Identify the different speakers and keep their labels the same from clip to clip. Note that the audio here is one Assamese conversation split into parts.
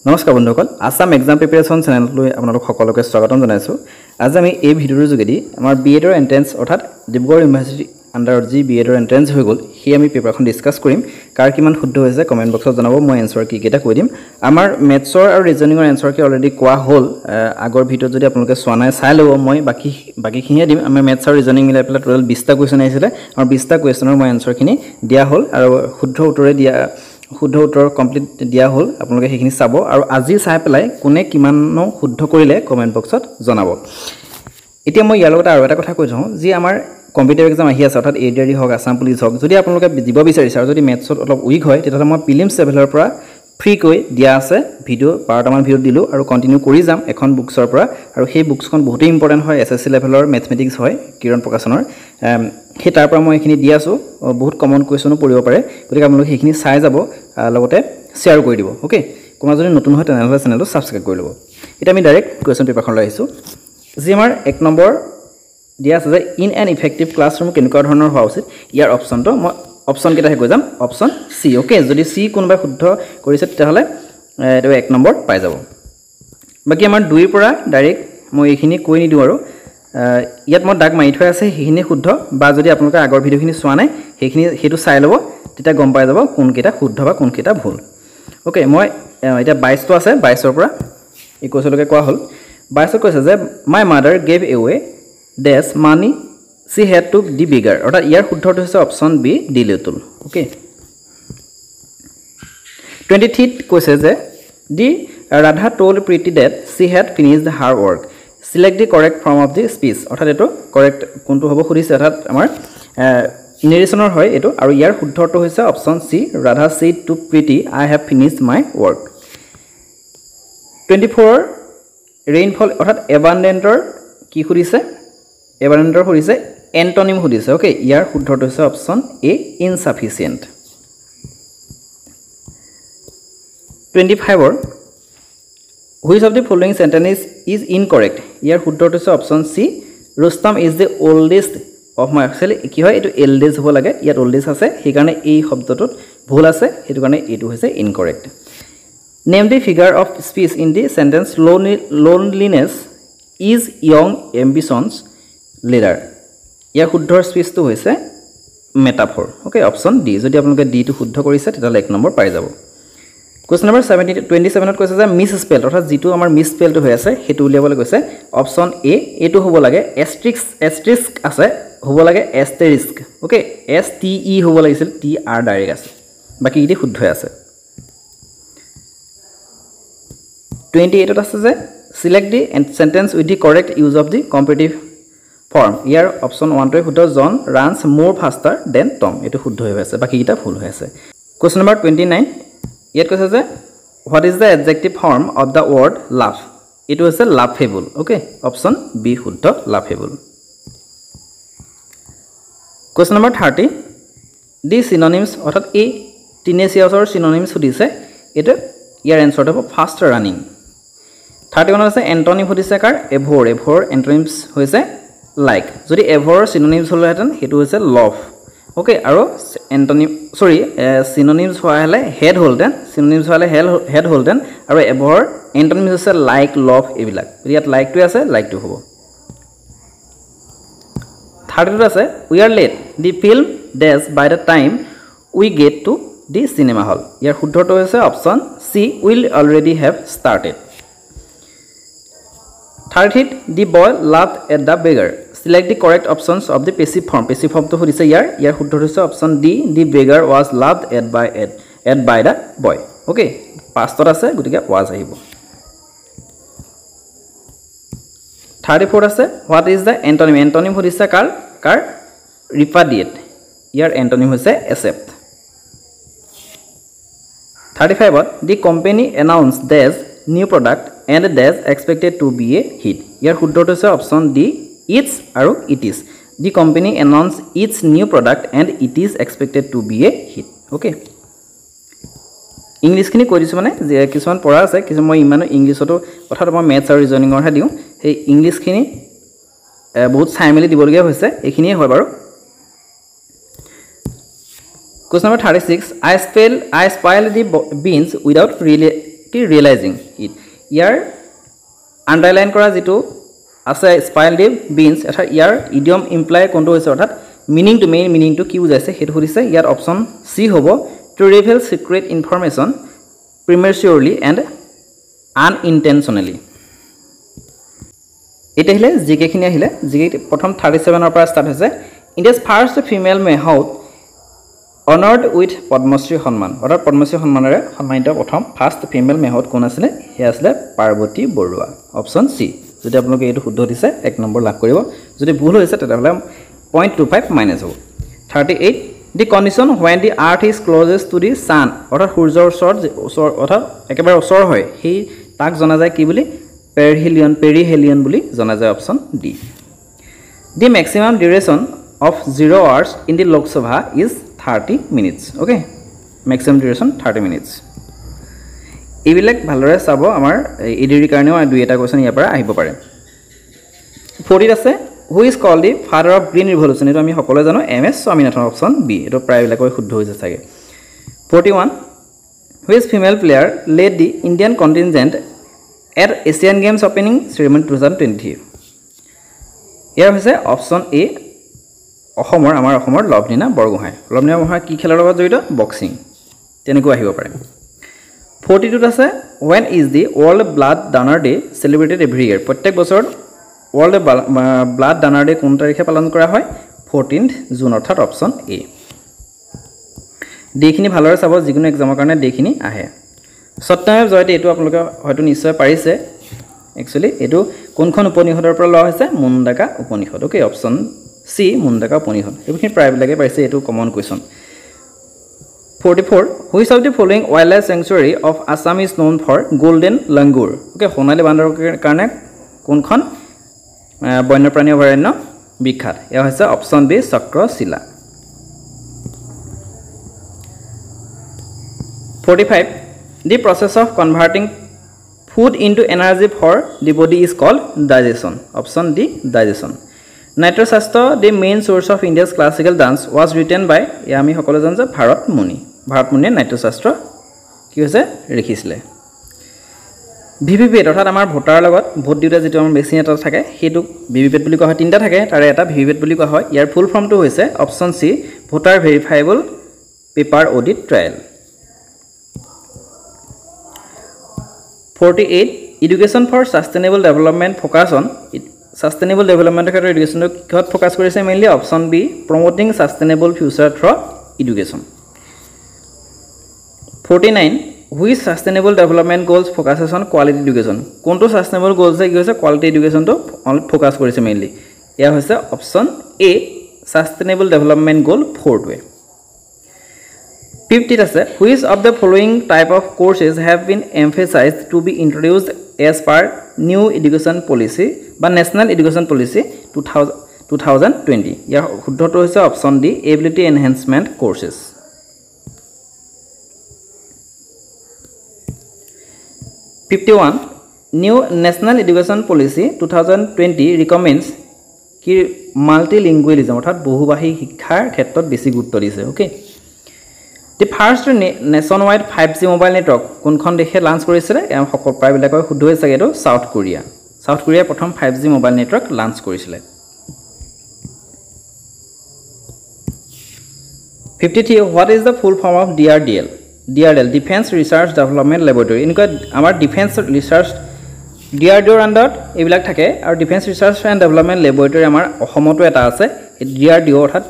Speaker 1: নমস্কাৰ বন্ধুসকল আসাম এক্সাম প্ৰিপাৰেচন চেনেললৈ আপোনালোক সকলোকে স্বাগতম জনাইছো আজি আমি এই ভিডিঅ'ৰ যোগেদি আমাৰ বিএডৰ এন্ট্ৰেন্স অৰ্থাৎ ডিব্ৰুগড় ইউনিভাৰ্চিটি আন্ডাৰত যি বিএডৰ এন্ট্ৰেন্স হৈ গ'ল সেই আমি পেপাৰখন ডিসকাস কৰিম কাৰ কিমান শুদ্ধ হৈছে কমেন্ট বক্সত জনাব মই এনসাৰ কি কেটা কৈ দিম আমাৰ মেথছৰ আৰু ৰিজনিংৰ এনসাৰ কি অলৰেডি কোৱা হ'ল আগৰ ভিডিঅ'ত যদি আপোনালোকে চোৱা নাই চাই ল'ব মই বাকিখিনিয়ে দিম আমাৰ মেথছ আৰু ৰিজনিং মিলাই পেলাই টোটাল 20টা কোৱেশ্চন আহিছিলে আৰু 20টা কোৱেশ্চনৰ মই এনসাৰখিনি দিয়া হ'ল আৰু শুদ্ধ উত্তৰ কমপ্লিট দিয়া হ'ল আপোনালোকে সেইখিনি চাব আৰু আজি চাই পেলাই কোনে কিমান শুদ্ধ কৰিলে কমেন্ট বক্সত জনাব এতিয়া মই ইয়াৰ লগত আৰু এটা কথা কৈ যাওঁ যি আমাৰ কম্পিটিটিভ এক্সাম আহি আছে অৰ্থাৎ এডিআৰই হওক আসাম পুলিচ হওক যদি আপোনালোকে দিব বিচাৰিছে আৰু যদি মেথছত অলপ উইক হয় তেতিয়াহ'লে মই প্ৰিলিমছ লেভেলৰ পৰা ফ্ৰী কৈ দিয়া আছে ভিডিঅ' 12টামান ভিডিঅ' দিলো আৰু কন্টিনিউ কৰি যাম এখন বুকছৰ পৰা আৰু সেই বুকছখন বহুতেই ইম্পৰ্টেন্ট হয় এছএছসি লেভেলৰ মেথমেটিক্স হয় কিৰণ প্ৰকাশনৰ সেই তাৰ পৰা মই এইখিনি দি আছো বহুত কমন কোৱেশ্চনো পৰিব পাৰে গতিকে আপোনালোকে সেইখিনি চাই যাব লগতে শেয়াৰ কৰি দিব ওকে কোনোবা যদি নতুন হয় তেনেহ'লে চেনেলটো সাবস্ক্ৰাইব কৰি ল'ব এটা আমি ডাইৰেক্ট কোৱেশ্চন পেপাৰখন লৈ আহিছো যি আমাৰ 1 নম্বৰ দিয়া আছে যে ইন এন ইফেক্টিভ ক্লাছৰুম কেনেকুৱা ধৰণৰ হোৱা উচিত ইয়াৰ অপচনটো মই অপচন কেইটা কৈ যাম অপচন সি ওকে যদি সি কোনোবাই শুদ্ধ কৰিছে তেতিয়াহ'লে এটো 1 নম্বৰ পাই যাব বাকি আমাৰ 2 ৰ পৰা ডাইৰেক্ট মই এইখিনি কৈ নিদিও আৰু ইয়াত মই দাগ মাৰি থৈ আছে সেইখিনি শুদ্ধ বা যদি আপোনালোকে আগৰ ভিডিঅ'খিনি চোৱা নাই সেইখিনি হেতু চাই ল'ব তেতিয়া গম পাই যাব কোন কেইটা শুদ্ধ বা কোন কেইটা ভুল ওকে মই এটা 22 টো আছে 22 ৰ পৰা 21 লৈকে কোৱা হ'ল 22 কৈছে যে my mother gave away this money she had to the bigger অৰ্থাৎ ইয়াৰ শুদ্ধটো হৈছে option B the little okay 23 কৈছে যে দি Radha told Preeti that she had finished her work select the correct form of the speech অৰ্থাৎ এটো correct কোনটো হ'ব খুদিছে অৰ্থাৎ আমাৰ নেৰেশনৰ হয় এটো আৰু ইয়াৰ শুদ্ধটো হৈছে option C Radha said to Preeti I have finished my work 24 rainfall অৰ্থাৎ abundantৰ কি খুদিছে abundantৰ খুদিছে এন্টোনিম খুদিছে ওকে ইয়াৰ শুদ্ধটো হৈছে option A insufficient 25 which of the following sentence is incorrect ইয়াৰ শুদ্ধটো হৈছে option C Rustam is the oldest of my actually কি হয় এটো eldest হ'ব লাগে ইয়াত oldest আছে সেই কাৰণে এই শব্দটোত ভুল আছে হেতু কাৰণে এটো হৈছে incorrect name the figure of speech in the sentence loneliness is young ambitions leader ইয়াৰ শুদ্ধৰ স্পেচটো হৈছে মেটাফৰ ওকে অপচন ডি যদি আপোনালোকে ডি টো শুদ্ধ কৰিছে তেতিয়াহ'লে 1 নম্বৰ পাই যাব কোৱেশ্চন নম্বৰ 27 ত কৈছে যে মিস স্পেল অৰ্থাৎ যেটো আমাৰ মিস স্পেলটো হৈ আছে হেতু উলিয়াবলৈ কৈছে অপচন এ এটো হ'ব লাগে এস্ট্ৰিক্স আছে হ'ব লাগে এস্টেৰিস্ক ওকে এস টি ই হ'ব লাগিছিল টি আৰ ডাইৰেক্ট আছে বাকি ইটি শুদ্ধ আছে 28 ত আছে যে select the sentence with the correct use of the comparative form year option 1 টো শুদ্ধ জন runs more faster than Tom এটো শুদ্ধ হৈ আছে বাকি কিটা ভুল হৈ আছে কোৱেশ্চন নম্বৰ 29 ইয়াত কৈছে যে what is the adjective form of the word laugh এটো হৈছে laughable ওকে অপচন বি শুদ্ধ laughable question number 30 the synonyms অৰ্থাৎ এই টিনেচিয়াছৰ synonyms সুধিছে এটো ইয়াৰ এনসাৰ হ'ব fast running 31 আছে এন্টোনিম সুধিছে কাৰ এভৰ এন্টোনিমছ হৈছে like যদি এভৰ synonyms হলহেতেন হেতু হৈছে love ওকে আৰু এন্টোনিম সৰি synonyms হোৱা হলে head holden synonyms হলে head holden আৰু এভৰ এন্টোনিমছ হৈছে like love এবিলাক ইয়াত like টো আছে like টো হ'ব 32 আছে we are late the film dash by the time we get to the cinema hall ইয়াৰ শুদ্ধটো হৈছে option C will already have started 30 the boy laughed at the beggar select the correct options of the passive form to hodise ইয়াৰ শুদ্ধ হৈছে option D the beggar was laughed at by the boy okay পাঁচটা আছে গতিকে was আহিব 34 আছে what is the antonym hodise car repudiate year antonym হৈছে accept 35 the company announced this new product and dash expected to be a hit ইয়াৰ শুদ্ধটো হৈছে অপচন ডি its আৰু it is the company announced its new product and it is expected to be a hit okay English খিনি কৈ দিছো মানে যে কিছুমান পঢ়া আছে কিছু মই ইমানো ইংলিশটো কথাটো মই মেথছ আৰু ৰিজনিংৰ হে দিও এই ইংলিশ খিনি বহুত চাইমেলি দিবলগীয়া হৈছে এইখিনিয়ে হয় বাৰু Question number 36. I spoiled the beans without really কি ৰিয়েলাইজিং ইট ইয়াৰ আন্ডাৰলাইন কৰা যেটো আছে স্পাইৰেল বিনছ অৰ্থাৎ ইয়াৰ ইডিয়ম ইমপ্লাই কোনটো হৈছে অৰ্থাৎ meaning to main meaning to কি বুজাইছে হেতু সুধিছে ইয়াত অপচন সি হ'ব to reveal secret information prematurely and unintentionally এটা হিলে জিকে খিনি আহিলে জিকে প্ৰথম 37 পৰা ষ্টাৰ্ট হৈছে India's first female mahout honoured with Padma Shri সন্মান অৰ্থাৎ পদ্মশ্ৰী সন্মানেৰে সন্মানিত প্ৰথম ফাৰ্ষ্ট ফিমেল মেহউট কোন আছিল হে আছিল পাৰ্বতী বৰুৱা অপচন সি যদি আপোনালোকে এইটো শুদ্ধ দিছে 1 নম্বৰ লাভ কৰিব যদি ভুল হৈছে তেতিয়াহ'লে 0.25 মাইনাস হ'ব 38 the condition when the earth is closest to the sun অৰ্থাৎ সূৰ্যৰ ওচৰ অৰ্থাৎ একেবাৰে ওচৰ হয় সেই তাক জনা যায় কি বুলি পেৰিহেলিয়ন বুলি জনা যায় option D the maximum duration of 0 hours in the Lok Sabha is 30 minutes okay maximum duration 30 minutes এইবিলাক ভালৰে চাব আমাৰ ইডিৰ কাৰণেও দুই এটা কোৱেশ্চন ইয়াৰ পৰা আহিব পাৰে 40 আছে who is called the father of green revolution এটো আমি সকলোৱে জানো এমএছ স্বামীনাথন অপচন বি এটো প্ৰায়বিলাকৈ শুদ্ধ হৈছে চাগে 41 which female player led the Indian contingent at Asian Games opening ceremony 2020 ইয়াৰ হৈছে অপচন এ আমাৰ অসমৰ লভলিনা বৰগোহাঁই কি খেলৰ লগত জড়িত বক্সিং তেনেকৈ আহিব পাৰে 42 আছে when is the world blood donor day celebrated every year প্ৰত্যেক বছৰ world blood donor day কোন তাৰিখে পালন কৰা হয় 14th জুন অৰ্থাৎ অপচন এ দেখিনি ভালৰে চাব যিকোনো এক্সামৰ কাৰণে দেখিনি আহে সত্যমেৱ জয়তে এটো আপোনালোকে হয়তো নিশ্চয় পাৰিছে একচুয়ালি এটো কোনখন উপনিষদৰ পৰা লোৱা হৈছে Mundaka Upanishad okay option C Mundaka Upanishad এইখিনি প্ৰায়বিলাকে পাৰিছে এটো common question 44 which of the following wildlife sanctuary of Assam is known for golden langur okay সোণালী বান্দৰৰ কাৰণে কোনখন বন্যপ্ৰাণী অভয়াৰণ্য বিখ্যাত এয়া হৈছে option B Chakrashila 45 the process of converting food into energy for the body is called digestion option d digestion Natyashastra the main source of India's classical dance was written by আমি সকলো জানো যে ভাৰত মুনিয়ে নাট্যশাস্ত্ৰ কি হৈছে লিখিছিলে ভিভিপেট অৰ্থাৎ আমাৰ ভোটাৰ লগত ভোট দিওঁতে যেটো আমাৰ মেচিন এটা থাকে হেতু ভিভিপেট বুলি কোৱা হয় তিনটা থাকে তাৰে এটা ভিভিপেট বুলি কোৱা হয় ইয়াৰ ফুল ফৰ্মটো হৈছে option C voter verifiable paper audit trial 48 education for sustainable development focus on sustainable development ক্ষেত্ৰত education কিহত ফোকাস কৰিছে mainly option B promoting sustainable future through education 49 which sustainable development goals focuses on quality education কোনটো sustainable goals কি হৈছে quality education to ফোকাস কৰিছে মেইনলি এয়া হৈছে অপচন এ sustainable development goal 4th way 50 আছে which of the following type of courses have been emphasized to be introduced as per new education policy বা national education policy 2020 ইয়াৰ শুদ্ধটো হৈছে option D ability enhancement courses 51 new national education policy 2020 recommends কি multilingualism অৰ্থাৎ বহুভাষী শিক্ষাৰ ক্ষেত্ৰত বেছি গুৰুত্ব দিছে okay The first nationwide 5G mobile network কোনখন দেশে লঞ্চ কৰিছিল এম সকল প্ৰায়বিলাকৰ শুদ্ধ হৈছে এটো সাউথ কোৰিয়া প্ৰথম 5G মোবাইল নেটৱৰ্ক লঞ্চ কৰিছিল 53 what is the full form of DRDL Defense Research Development Laboratory Inca আমাৰ ডিফেন্স ৰিসাৰ্চ DRDOৰ আন্ডাৰত এইবিলাক থাকে আৰু defence research and development laboratory আমাৰ অসমতো এটা আছে DRDO অৰ্থাৎ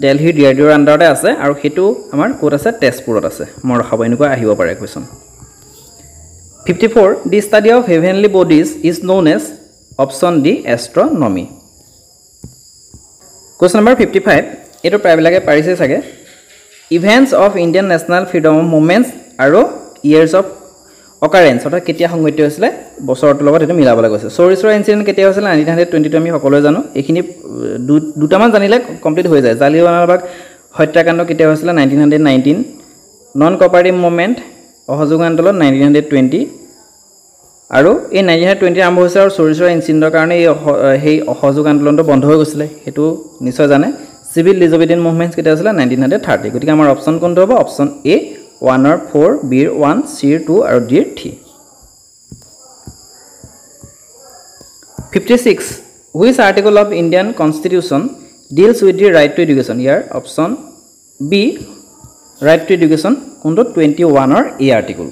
Speaker 1: Delhi DRDOৰ আন্ডাৰতে আছে আৰু হেতু আমাৰ কোড আছে তেজপুৰত আছে মই ৰখাব এনেকুৱা আহিব পাৰে question 54 the study of heavenly bodies is known as option D astronomy question number 55 এটো প্ৰায়বিলাকে পাৰিছে চাগে events of Indian national freedom movements আৰু years of occurrence অৰ্থাৎ কেতিয়া সংঘটিত হৈছিল বছৰটোৰ লগত এটো মিলাবলৈ গৈছে সৰিছৰ ইনসিডেন্ট কেতিয়া হৈছিল 1922 আমি সকলোৱে জানো এখিনি দুটামান জানিলে কমপ্লিট হৈ যায় জালিয়ানৱালাবাগ হত্যাকাণ্ড কেতিয়া হৈছিল 1919 নন কোঅপাৰেটিভ মুভমেন্ট অহযোগ আন্দোলন 1920 আৰু এই 1920 আৰম্ভ হৈছে আৰু সৰিছৰ ইনসিডেন্টৰ কাৰণে এই অহযোগ আন্দোলনটো বন্ধ হৈ গৈছিল হেতু নিশ্চয় জানে সিভিল ডিsobedience মুভমেন্টছ কেতিয়া হৈছিল 1930 গতিকে আমাৰ অপচন কোনটো হ'ব অপচন এ 1 ৰ 4 B ৰ 1 C ৰ 2 আৰু D ৰ 3 56 which article of Indian Constitution deals with the right to education here option B right to education কোনটো 21 ৰ A article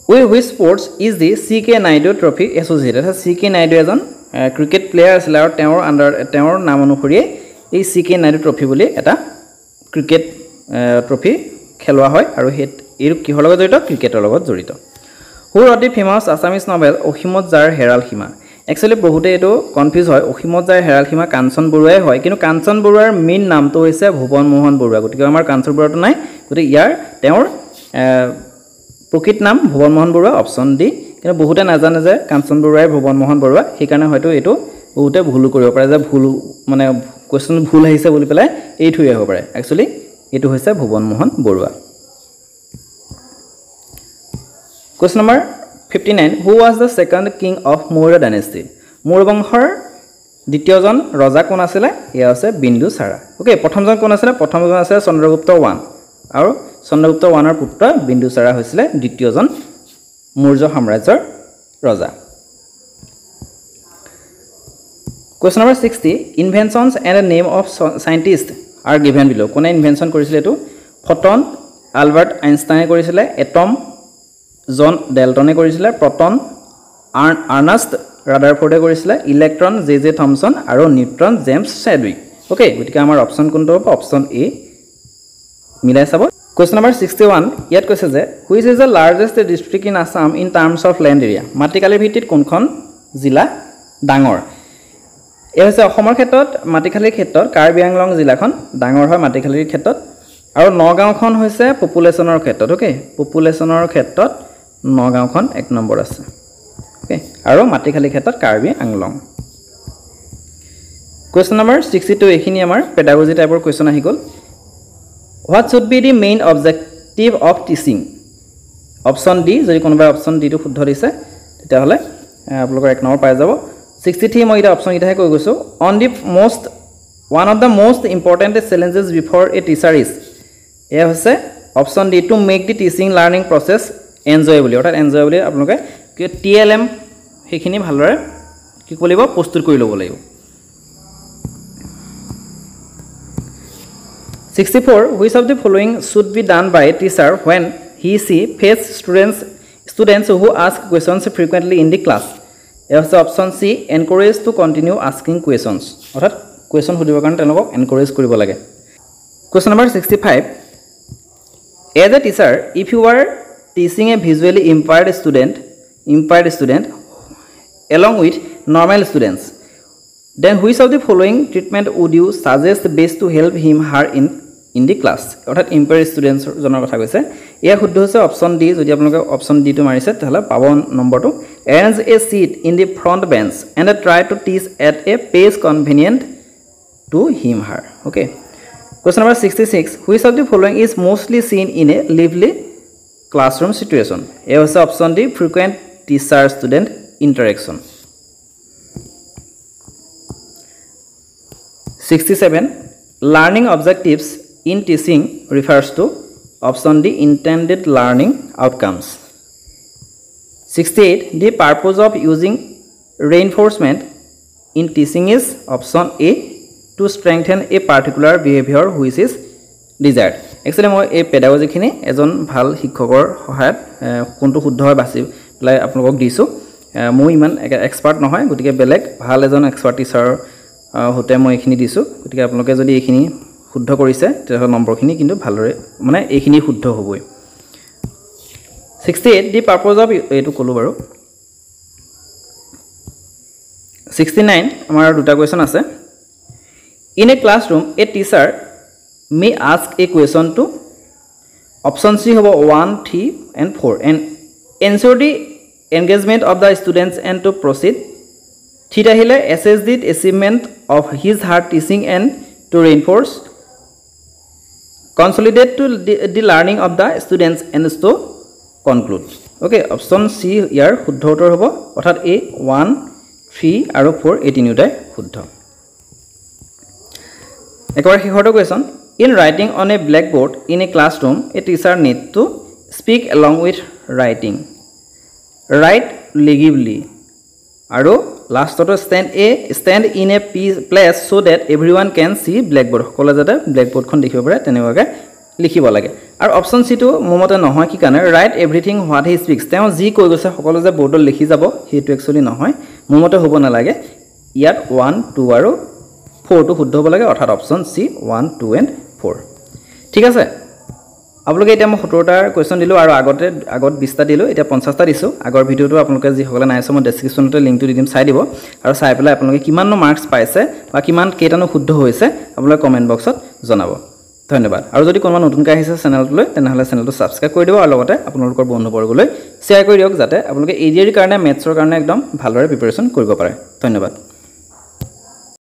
Speaker 1: with which sports is the CK Naidu trophy associated CK Naidu এজন ক্ৰিকেট প্লেয়াৰ আছিল আৰু তেওঁৰ নাম অনুসৰি এই CK Naidu trophy বুলি এটা ক্ৰিকেট ট্ৰফি খেলোৱা হয় আৰু এই কিহৰ লগত জড়িত ক্ৰিকেটৰ লগত জড়িত who wrote the famous Assamese novel অসীমত যাৰ হেৰাল সীমা Actually, বহুতে এটো কনফিউজ হয় অসীমত যায় হেৰাল সীমা কাঞ্চন বৰুৱাই হয় কিন্তু কাঞ্চন বৰুৱাৰ মেইন নামটো হৈছে ভুৱন মোহন বৰুৱা গতিকে আমাৰ কাঞ্চন বৰুৱাটো নাই গতিকে ইয়াৰ তেওঁৰ প্ৰকৃত নাম ভুৱন মোহন বৰুৱা অপচন ডি কিন্তু বহুতে নাজানে যে কাঞ্চন বৰুৱাই ভুৱন মোহন বৰুৱা সেইকাৰণে হয়তো এটো বহুতে ভুল কৰিব পাৰে যে ভুল মানে কোৱেশ্চন ভুল আহিছে বুলি পেলাই এইটোই হ'ব পাৰে একচুয়ালি এটো হৈছে Bhuban Mohan Barua Question number 59 Who was the second king of Maurya dynasty? Maurya বংশৰ দ্বিতীয়জন ৰজা কোন আছিল এয়া আছে বিন্দুসাৰা ওকে প্ৰথমজন কোন আছিল প্ৰথমজন আছিল চন্দ্ৰগুপ্ত 1 আৰু চন্দ্ৰগুপ্ত 1 ৰ পুত্ৰ বিন্দুসাৰা হৈছিল দ্বিতীয়জন মৌৰ্য সাম্ৰাজ্যৰ ৰজা Question number 60 Inventions and a name of scientist are given below কোনে ইনভেনশন কৰিছিল এটো ফটন আলবাৰ্ট আইনষ্টাইনে কৰিছিল এটম জন ডেল্টনে কৰিছিল প্ৰটন আৰ্নাষ্ট ৰাদাৰফোৰ্ডে কৰিছিল ইলেক্ট্ৰন জে থমসন আৰু নিউট্ৰন জেমছ চেডউইক ওকে গতিকে আমাৰ অপচন কোনটো হ'ব অপচন এ মিলাই চাব কোৱেশ্চন নম্বৰ 61 ইয়াত কৈছে যে which is the largest district in Assam in terms of land area মাটিকালিৰ ভিত্তিত কোনখন জিলা ডাঙৰ এ হৈছে অসমৰ ক্ষেত্ৰত মাটিকালিৰ ক্ষেত্ৰত কাৰ্বি আংলং জিলাখন ডাঙৰ হয় মাটিকালিৰ ক্ষেত্ৰত আৰু নগাঁওখন হৈছে পপুলেশনৰ ক্ষেত্ৰত ওকে পপুলেশনৰ ক্ষেত্ৰত নগাঁওখন 1 নম্বৰ আছে ওকে আৰু মাটিখালি ক্ষেত্ৰত কাৰ্বি আংলং কোৱেশ্চন নম্বৰ 62 এখিনি আমাৰ পেডাগজি টাইপৰ কোৱেশ্চন আহি গল What should be the main objective of teaching option D যদি কোনোবা অপচন ডি টো শুদ্ধ দিছে তেতিয়া হলে আপোনালোকৰ 1 নম্বৰ পাই যাব 63 মই এটা অপচন ইটাহে কৈ গৈছো on the one of the most important challenges before a teacher is এ হৈছে option D to make the teaching learning process enjoyable অৰ্থাৎ এনজয়েবল আপোনালোকে টিএলএম হেখিনি ভালৰে কি কলিব প্ৰস্তুত কৰি লব লাগিব 64 which of the following should be done by a teacher when he she face students who ask questions frequently in the class এ হৈছে option C encourage to continue asking questions অৰ্থাৎ কোৱেশ্চন সুধিবৰ কাৰণে তেওঁলোকক এনকাৰেজ কৰিব লাগে question number 65 As a teacher, if you are teaching a visually impaired student along with normal students, then which of the following treatment would you suggest best to help him her in the class? অৰ্থাৎ impaired students জনৰ কথা কৈছে এয়া শুদ্ধ হৈছে অপচন ডি যদি আপোনালোকে অপচন ডি টো মাৰিছে তাহলে পাব নম্বৰটো arrange a seat in the front bench and try to teach at a pace convenient to him her. Okay. Question number 66 Which of the following is mostly seen in a lively classroom situation? A was option D frequent teacher student interaction 67 Learning objectives in teaching refers to option D intended learning outcomes 68 The purpose of using reinforcement in teaching is option A to strengthen a particular behavior which is desired actually মই এই পেডাগজি খিনি এজন ভাল শিক্ষকৰ সহায়ত কোনটো শুদ্ধ হয় বাছি প্লাই আপোনালোকক দিছো মই ইমান এক্সপার্ট নহয় গতিকে বেলেগ ভাল এজন এক্সপার্ট টিচাৰ হতে মই এখিনি দিছো গতিকে আপোনালোকে যদি এখিনি শুদ্ধ কৰিছে তেতিয়া নম্বৰখিনি কিন্তু ভালৰে মানে এখিনি শুদ্ধ হ'বই 68 the purpose of এটো কলো বাৰু 69 আমাৰ দুটা কোৱেশ্চন আছে In a classroom, a teacher may ask a question to option C hobo 1, 3 and 4 and ensure the engagement of the students and to proceed. Theta hile assess the achievement of his her teaching and to reinforce. Consolidate to the learning of the students and to conclude. Okay, option C here শুদ্ধ উত্তৰ হ'ব অৰ্থাৎ A 1, 3 আৰু 4 এই তিনিটাই শুদ্ধ একবাৰ শেষৰটো question In writing on a blackboard in a classroom, a teacher need to speak along with writing. Write legibly. আৰু লাষ্টটো stand in a place so that everyone can see blackboard. সকলে যাতে ব্ল্যাকবোৰ্ডখন দেখিব পাৰে তেনেকুৱাকৈ লিখিব লাগে। আৰু অপচন সি টো মোৰ মতে নহয় কি কাৰণে write everything what he speaks। তেওঁ যি কৈ গৈছে সকলো যে বৰ্ডত লিখি যাব সেইটো একচুয়ালি নহয়, মোৰ মতে হ'ব নালাগে। ইয়াত 1 2 আৰু 4 টো শুদ্ধ হ'ব লাগে, অৰ্থাৎ অপচন সি 1 2 and 4। ঠিক আছে, আপোনালোকে এতিয়া মই 17টাৰ কোৱেশ্চন দিলোঁ আৰু আগত 20টা দিলোঁ, এতিয়া 50টা দিছোঁ। আগৰ ভিডিঅ'টো আপোনালোকে যিসকলে নাই চাই মই ডেছক্ৰিপশ্যনতে লিংকটো দি দিম, চাই দিব আৰু চাই পেলাই আপোনালোকে কিমাননো মাৰ্কছ পাইছে বা কিমান কেইটানো শুদ্ধ হৈছে আপোনালোকে কমেণ্ট বক্সত জনাব। ধন্যবাদ। আৰু যদি কোনোবা নতুনকৈ আহিছে চেনেলটোলৈ তেনেহ'লে চেনেলটো ছাবস্ক্ৰাইব কৰি দিব আৰু লগতে আপোনালোকৰ বন্ধুবৰ্গলৈ শ্বেয়াৰ কৰি দিয়ক যাতে আপোনালোকে এডিআৰিৰ কাৰণে মেথছৰ কাৰণে একদম ভালদৰে প্ৰিপাৰেশ্যন কৰিব পাৰে। ধন্যবাদ।